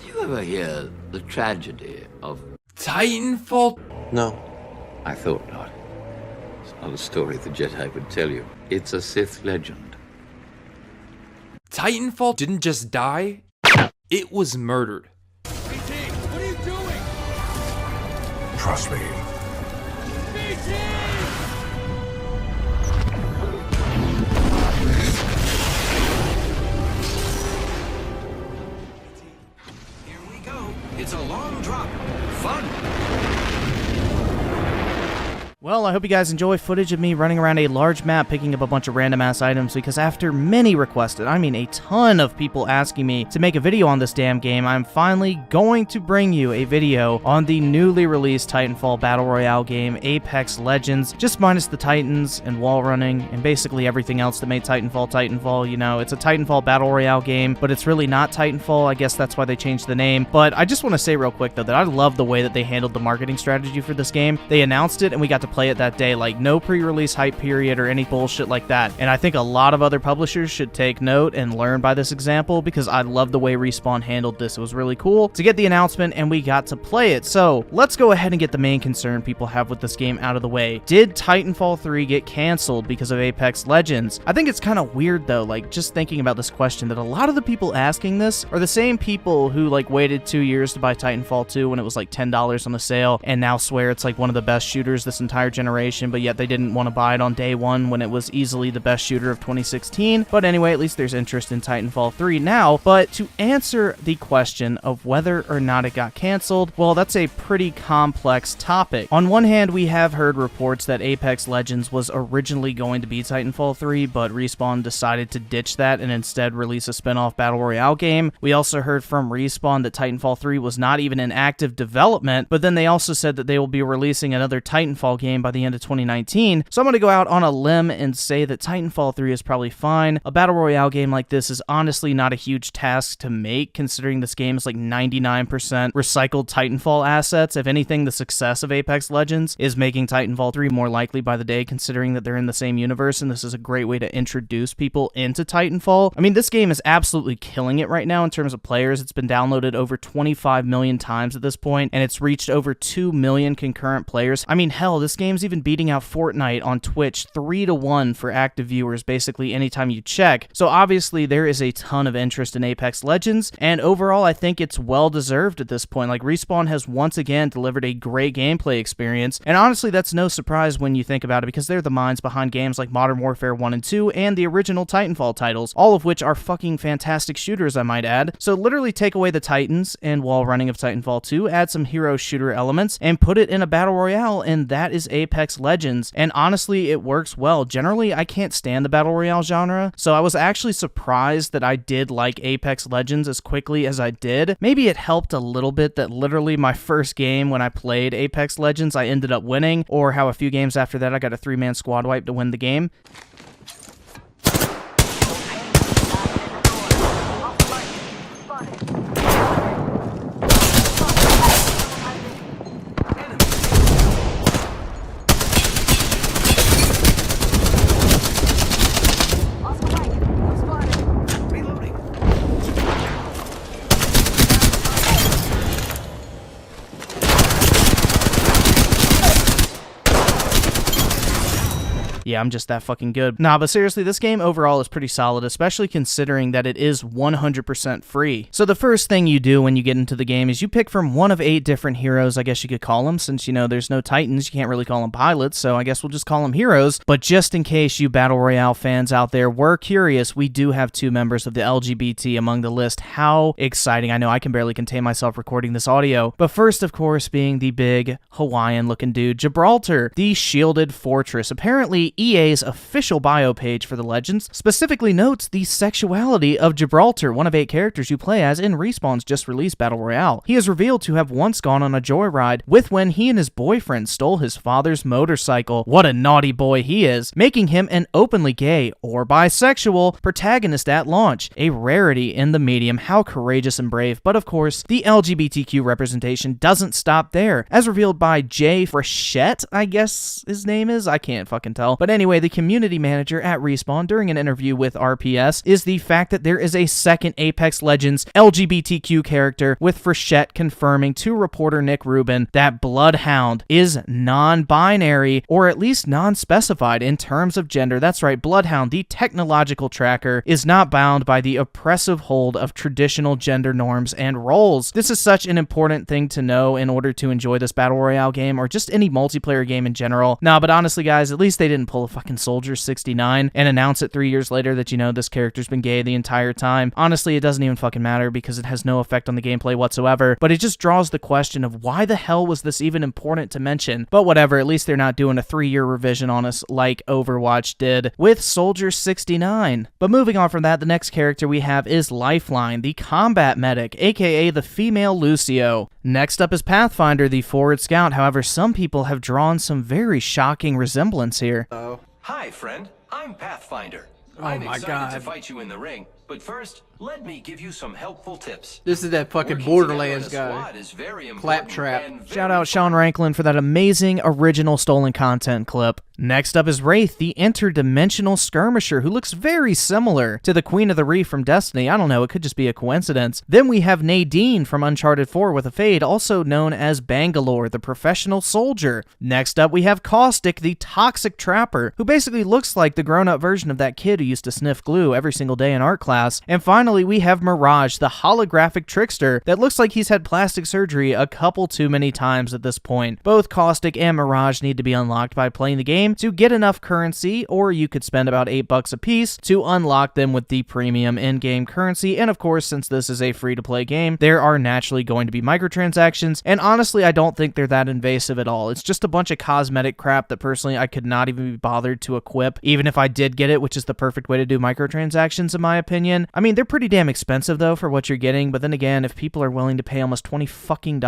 you ever hear the tragedy of Titanfall? No, I thought not. It's not a story the Jedi would tell you. It's a Sith legend. Titanfall didn't just die, it was murdered. BT, what are you doing? Trust me. BT! Here we go. It's a long drop. Fun. Well, I hope you guys enjoy footage of me running around a large map picking up a bunch of random-ass items, because after many requested, I mean a ton of people asking me to make a video on this damn game, I'm finally going to bring you a video on the newly released Titanfall Battle Royale game, Apex Legends, just minus the Titans and wall running and basically everything else that made Titanfall Titanfall. You know, it's a Titanfall Battle Royale game, but it's really not Titanfall. I guess that's why they changed the name. But I just want to say real quick, though, that I love the way that they handled the marketing strategy for this game. They announced it and we got to play it that day, like no pre-release hype period or any bullshit like that. And I think a lot of other publishers should take note and learn by this example, because I love the way Respawn handled this. It was really cool to get the announcement and we got to play it. So let's go ahead and get the main concern people have with this game out of the way. Did Titanfall 3 get canceled because of Apex Legends? I think it's kind of weird though, like just thinking about this question, that a lot of the people asking this are the same people who like waited 2 years to buy Titanfall 2 when it was like $10 on the sale and now swear it's like one of the best shooters this entire generation, but yet they didn't want to buy it on day one when it was easily the best shooter of 2016. But anyway, at least there's interest in Titanfall 3 now. But to answer the question of whether or not it got canceled, well, that's a pretty complex topic. On one hand, we have heard reports that Apex Legends was originally going to be Titanfall 3, but Respawn decided to ditch that and instead release a spin-off Battle Royale game. We also heard from Respawn that Titanfall 3 was not even in active development, but then they also said that they will be releasing another Titanfall game by the end of 2019. So I'm going to go out on a limb and say that Titanfall 3 is probably fine. A Battle Royale game like this is honestly not a huge task to make, considering this game is like 99% recycled Titanfall assets. If anything, the success of Apex Legends is making Titanfall 3 more likely by the day, considering that they're in the same universe, and this is a great way to introduce people into Titanfall. I mean, this game is absolutely killing it right now in terms of players. It's been downloaded over 25 million times at this point, and it's reached over 2 million concurrent players. I mean, hell, this game's even beating out Fortnite on Twitch 3-1 for active viewers basically anytime you check. So obviously there is a ton of interest in Apex Legends, and overall I think it's well deserved at this point. Like, Respawn has once again delivered a great gameplay experience, and honestly that's no surprise when you think about it, because they're the minds behind games like Modern Warfare 1 and 2 and the original Titanfall titles, all of which are fucking fantastic shooters, I might add. So literally take away the Titans and wall running of Titanfall 2, add some hero shooter elements, and put it in a Battle Royale, and that is Apex Legends. And honestly, it works well. Generally, I can't stand the Battle Royale genre, so I was actually surprised that I did like Apex Legends as quickly as I did. Maybe it helped a little bit that literally my first game when I played Apex Legends, I ended up winning, or how a few games after that I got a 3-man squad wipe to win the game. Yeah, I'm just that fucking good. Nah, but seriously, this game overall is pretty solid, especially considering that it is 100% free. So the first thing you do when you get into the game is you pick from one of 8 different heroes, I guess you could call them, since, you know, there's no Titans, you can't really call them pilots, so I guess we'll just call them heroes. But just in case you Battle Royale fans out there were curious, we do have 2 members of the LGBT among the list. How exciting. I know I can barely contain myself recording this audio. But first, of course, being the big Hawaiian-looking dude, Gibraltar, the shielded fortress. Apparently, EA's official bio page for the Legends specifically notes the sexuality of Gibraltar, one of 8 characters you play as in Respawn's just-released Battle Royale. He is revealed to have once gone on a joyride with when he and his boyfriend stole his father's motorcycle. What a naughty boy he is, making him an openly gay or bisexual protagonist at launch, a rarity in the medium. How courageous and brave. But of course, the LGBTQ representation doesn't stop there, as revealed by Jay Frechette, I guess his name is, I can't fucking tell. But But anyway, the community manager at Respawn during an interview with RPS is the fact that there is a second Apex Legends LGBTQ character, with Frechette confirming to reporter Nick Rubin that Bloodhound is non-binary, or at least non-specified in terms of gender. That's right, Bloodhound, the technological tracker, is not bound by the oppressive hold of traditional gender norms and roles. This is such an important thing to know in order to enjoy this Battle Royale game, or just any multiplayer game in general. Nah, but honestly, guys, at least they didn't pull a fucking Soldier 69 and announce it 3 years later that, you know, this character's been gay the entire time. Honestly, it doesn't even fucking matter because it has no effect on the gameplay whatsoever, but it just draws the question of why the hell was this even important to mention? But whatever, at least they're not doing a 3-year revision on us like Overwatch did with Soldier 69. But moving on from that, the next character we have is Lifeline, the combat medic, aka the female Lucio. Next up is Pathfinder, the forward scout. However, some people have drawn some very shocking resemblance here. Hi, friend. I'm Pathfinder. Oh I'm my excited God. to fight you in the ring, but first, let me give you some helpful tips. This is that fucking Working Borderlands together in a guy. squad is very important Claptrap. and very Shout out Sean Ranklin for that amazing original stolen content clip. Next up is Wraith, the interdimensional skirmisher, who looks very similar to the Queen of the Reef from Destiny. I don't know, it could just be a coincidence. Then we have Nadine from Uncharted 4 with a fade, also known as Bangalore, the professional soldier. Next up we have Caustic, the toxic trapper, who basically looks like the grown-up version of that kid who used to sniff glue every single day in art class. And finally we have Mirage, the holographic trickster that looks like he's had plastic surgery a couple too many times at this point. Both Caustic and Mirage need to be unlocked by playing the game to get enough currency, or you could spend about $8 a piece to unlock them with the premium in-game currency. And of course, since this is a free-to-play game, there are naturally going to be microtransactions, and honestly, I don't think they're that invasive at all. It's just a bunch of cosmetic crap that personally I could not even be bothered to equip, even if I did get it, which is the perfect way to do microtransactions in my opinion. I mean, they're pretty damn expensive though for what you're getting, but then again, if people are willing to pay almost $20 fucking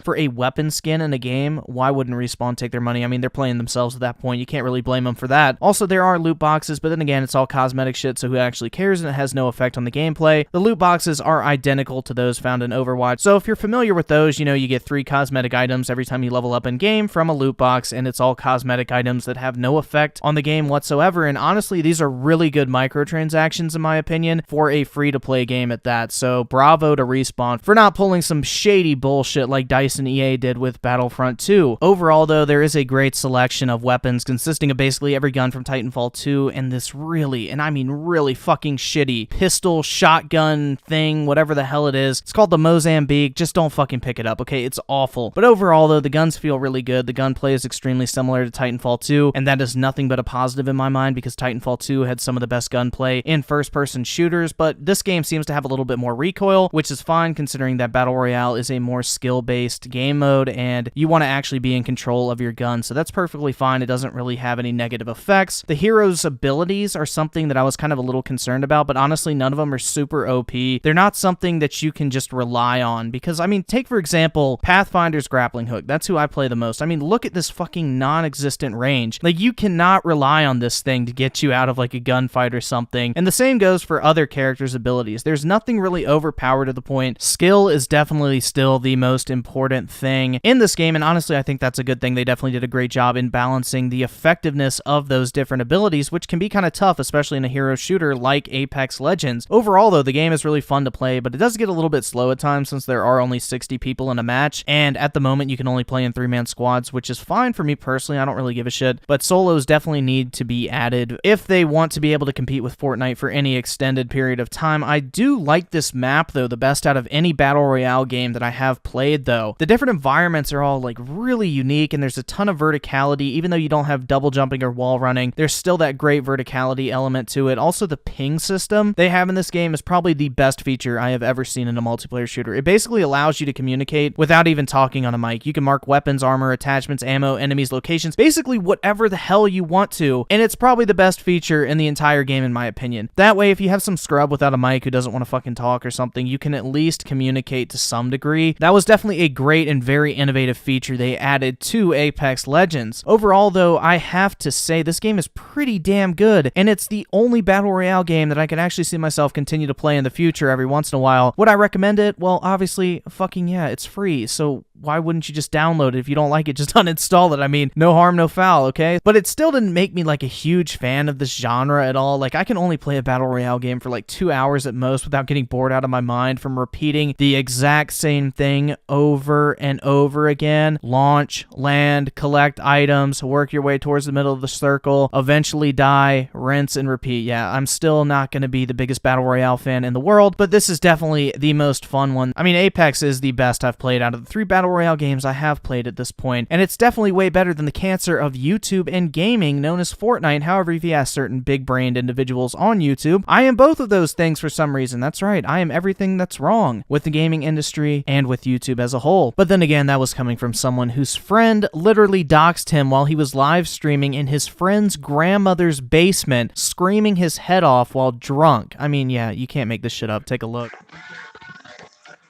for a weapon skin in a game, why wouldn't Respawn take their money? I mean, they're playing themselves at that point. You can't really blame them for that. Also, there are loot boxes, but then again, it's all cosmetic shit, so who actually cares, and it has no effect on the gameplay. The loot boxes are identical to those found in Overwatch, so if you're familiar with those, you know you get 3 cosmetic items every time you level up in game from a loot box, and it's all cosmetic items that have no effect on the game whatsoever. And honestly, these are really good microtransactions in my opinion for a free-to-play game at that. So bravo to Respawn for not pulling some shady bullshit like DICE and EA did with Battlefront 2. Overall though, there is a great selection of weapons consisting of basically every gun from Titanfall 2 and this really, and I mean really fucking shitty pistol shotgun thing, whatever the hell it is. It's called the Mozambique. Just don't fucking pick it up, okay? It's awful. But overall though, the guns feel really good. The gunplay is extremely similar to Titanfall 2, and that is nothing but a positive in my mind because Titanfall 2 had some of the best gunplay in first-person shooters, but this game seems to have a little bit more recoil, which is fine considering that Battle Royale is a more skill-based game mode and you want to actually be in control of your gun, so that's perfectly fine. It doesn't really have any negative effects. The hero's abilities are something that I was kind of a little concerned about, but honestly, none of them are super OP. They're not something that you can just rely on because, I mean, take for example, Pathfinder's grappling hook. That's who I play the most. I mean, look at this fucking non-existent range. Like, you cannot rely on this thing to get you out of like a gunfight or something, and the same goes for other characters' abilities. There's nothing really overpowered to the point. Skill is definitely still the most important thing in this game, and honestly, I think that's a good thing. They definitely did a great job in balancing the effectiveness of those different abilities, which can be kind of tough, especially in a hero shooter like Apex Legends. Overall, though, the game is really fun to play, but it does get a little bit slow at times since there are only 60 people in a match, and at the moment, you can only play in 3-man squads, which is fine for me personally. I don't really give a shit, but solos definitely need to be added if they want to be able to compete with Fortnite for any extended period of time. I do like this map, though, the best out of any Battle Royale game that I have played, though. The different environments are all, like, really unique, and there's a ton of verticality. Even though you don't have double jumping or wall running, there's still that great verticality element to it. Also, the ping system they have in this game is probably the best feature I have ever seen in a multiplayer shooter. It basically allows you to communicate without even talking on a mic. You can mark weapons, armor, attachments, ammo, enemies, locations, basically whatever the hell you want to, and it's probably the best feature in the entire game in my opinion. That way, if you have some scrub without a mic who doesn't want to fucking talk or something, you can at least communicate to some degree. That was definitely a great and very innovative feature they added to Apex Legends. Overall, though, I have to say this game is pretty damn good, and it's the only Battle Royale game that I can actually see myself continue to play in the future every once in a while. Would I recommend it? Well, obviously, fucking yeah, it's free, so why wouldn't you just download it? If you don't like it, just uninstall it. I mean, no harm, no foul, okay? But it still didn't make me like a huge fan of this genre at all. Like, I can only play a Battle Royale game for like 2 hours at most without getting bored out of my mind from repeating the exact same thing over and over again. Launch, land, collect items, work your way towards the middle of the circle, eventually die, rinse and repeat. Yeah, I'm still not going to be the biggest Battle Royale fan in the world, but this is definitely the most fun one. I mean, Apex is the best I've played out of the 3 Battle Royale games I have played at this point, and it's definitely way better than the cancer of YouTube and gaming known as Fortnite. However, if you ask certain big-brained individuals on YouTube, I am both of those things for some reason. That's right, I am everything that's wrong with the gaming industry and with YouTube as a whole. But then again, that was coming from someone whose friend literally doxed him while he was live streaming in his friend's grandmother's basement, screaming his head off while drunk. I mean, yeah, you can't make this shit up. Take a look.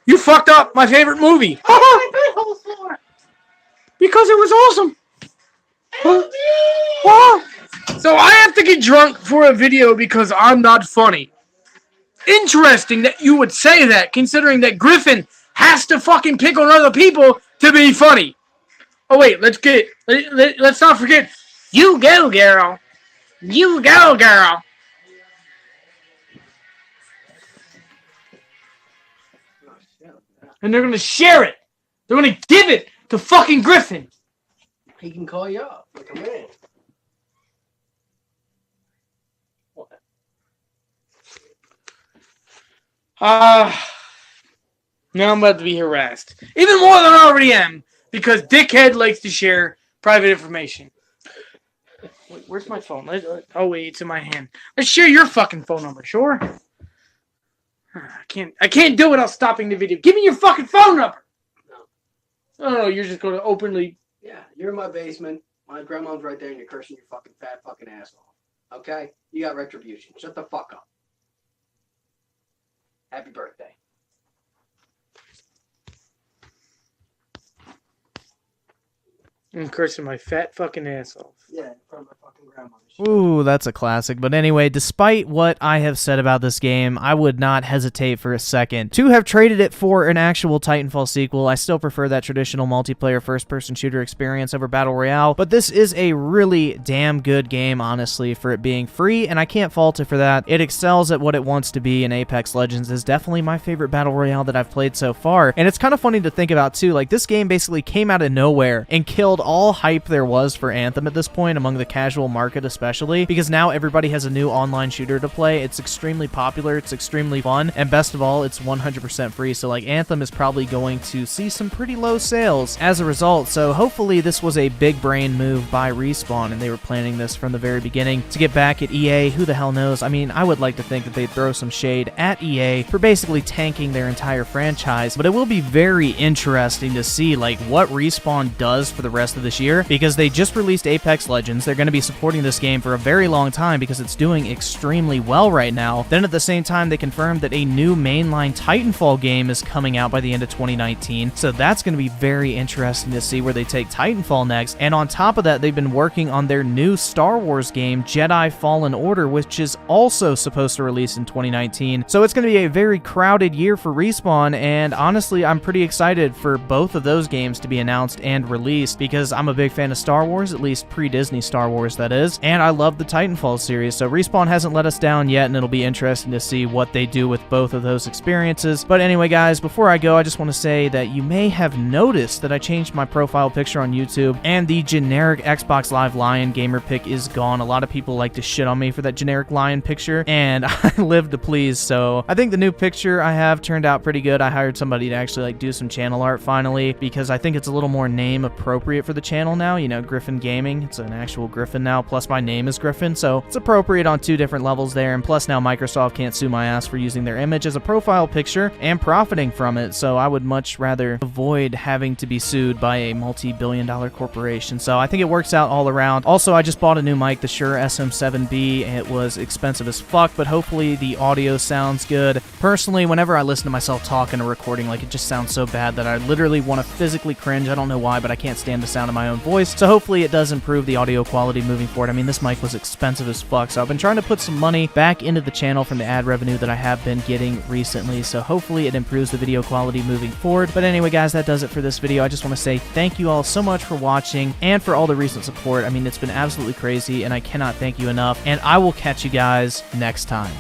You fucked up my favorite movie. Because it was awesome. So I have to get drunk for a video because I'm not funny. Interesting that you would say that, considering that Griffin has to fucking pick on other people to be funny. Oh wait, let's not forget. You go, girl. You go, girl. And they're gonna share it. They're gonna give it to fucking Griffin. He can call you up like a man. Now I'm about to be harassed. Even more than I already am. Because Dickhead likes to share private information. Wait, where's my phone? Oh wait, it's in my hand. Let's share your fucking phone number, sure? I can't do it without stopping the video. Give me your fucking phone number! No, you're just going to openly... Yeah, you're in my basement. My grandma's right there and you're cursing your fucking fat fucking ass off. Okay? You got retribution. Shut the fuck up. Happy birthday. I'm cursing my fat fucking ass off. Yeah, in front of my fucking grandmother. Ooh, that's a classic. But anyway, despite what I have said about this game, I would not hesitate for a second to have traded it for an actual Titanfall sequel. I still prefer that traditional multiplayer first-person shooter experience over Battle Royale, but this is a really damn good game, honestly, for it being free, and I can't fault it for that. It excels at what it wants to be, and Apex Legends is definitely my favorite Battle Royale that I've played so far. And it's kind of funny to think about, too. Like, this game basically came out of nowhere and killed all hype there was for Anthem at this point among the casual market, especially because now everybody has a new online shooter to play. It's extremely popular, it's extremely fun, and best of all, it's 100% free. So like Anthem is probably going to see some pretty low sales as a result. So hopefully this was a big brain move by Respawn, and they were planning this from the very beginning to get back at EA. Who the hell knows? I mean, I would like to think that they'd throw some shade at EA for basically tanking their entire franchise, but it will be very interesting to see like what Respawn does for the rest of this year, because they just released Apex Legends. They're going to be supporting this game for a very long time because it's doing extremely well right now. Then at the same time, they confirmed that a new mainline Titanfall game is coming out by the end of 2019. So that's going to be very interesting to see where they take Titanfall next. And on top of that, they've been working on their new Star Wars game, Jedi Fallen Order, which is also supposed to release in 2019. So it's going to be a very crowded year for Respawn, and honestly, I'm pretty excited for both of those games to be announced and released because I'm a big fan of Star Wars, at least pre-Disney Star Wars, that is, and I love the Titanfall series. So Respawn hasn't let us down yet, and it'll be interesting to see what they do with both of those experiences. But anyway, guys, before I go, I just want to say that you may have noticed that I changed my profile picture on YouTube, and the generic Xbox Live Lion gamer pic is gone. A lot of people like to shit on me for that generic lion picture, and I live to please, so I think the new picture I have turned out pretty good. I hired somebody to actually like do some channel art finally, because I think it's a little more name appropriate for the channel now. You know, Griffin Gaming, it's an actual Griffin now, plus my name is Griffin, so it's appropriate on two different levels there, and plus now Microsoft can't sue my ass for using their image as a profile picture and profiting from it, so I would much rather avoid having to be sued by a multi-billion-dollar corporation. So I think it works out all around. Also, I just bought a new mic, the Shure SM7B. It was expensive as fuck, but hopefully the audio sounds good. Personally, whenever I listen to myself talk in a recording, like, it just sounds so bad that I literally want to physically cringe. I don't know why, but I can't stand the sound of my own voice, so hopefully it does improve the audio quality moving support. I mean, this mic was expensive as fuck, so I've been trying to put some money back into the channel from the ad revenue that I have been getting recently, so hopefully it improves the video quality moving forward. But anyway, guys, that does it for this video. I just want to say thank you all so much for watching and for all the recent support. I mean, it's been absolutely crazy, and I cannot thank you enough, and I will catch you guys next time.